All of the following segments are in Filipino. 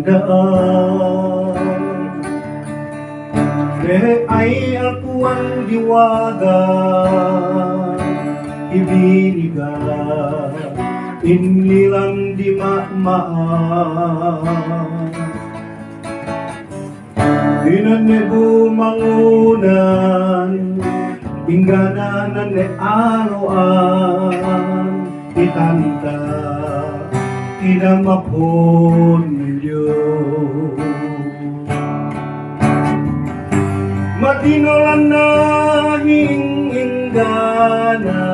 tandaan. Ay ako ang diwaga, ibinigan, inilang di mamaan. Dinanibu mangunan, ingganan ni arawan, itanda, tinamapon Diyos. Matinolan na hinggana,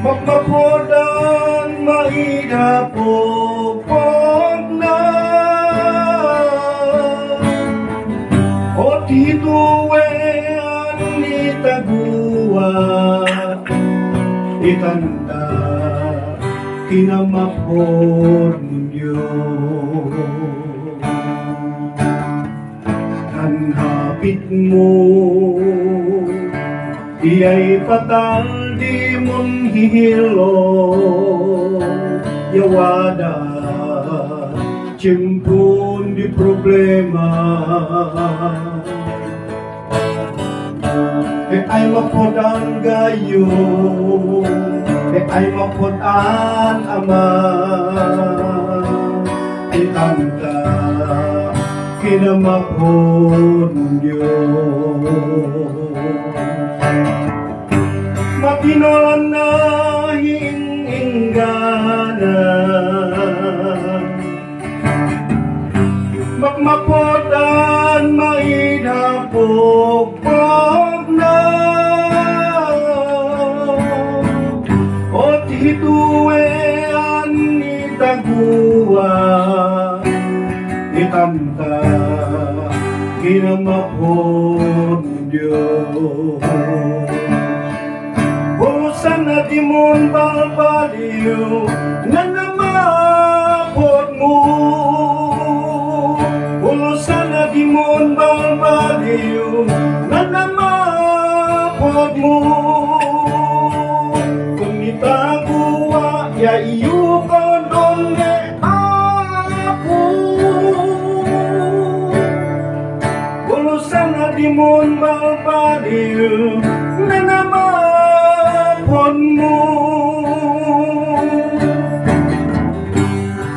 magmapodan maidapopog na, o tituwean itaguat, itanda, kinamapon Diyos. Hapit mo, iya'y patal di mong hihilo, yawada, cimpun di problema. Ay mapodan gayo, ay mapodan ama, itanda, kinamapon Diyos. Matinolan na hinggana, magmapodan maidapopog na, o tituwean itaguwa, itanda, kinamapon Diyos. Bulusan na di mong balbaliw na namapon mo, bulusan na di mong balbaliw na namapon mo. Kung itaguwa, ya iyo ka doon di mon malbaliw na namapon mo.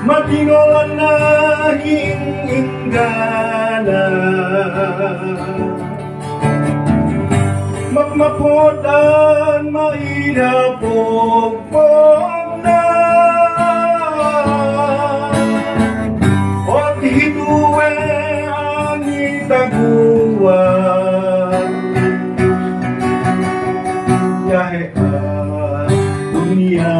Matingolan na hinggana, magmapodan maidapopog na, o tituwe ang itaguan, yahe dunia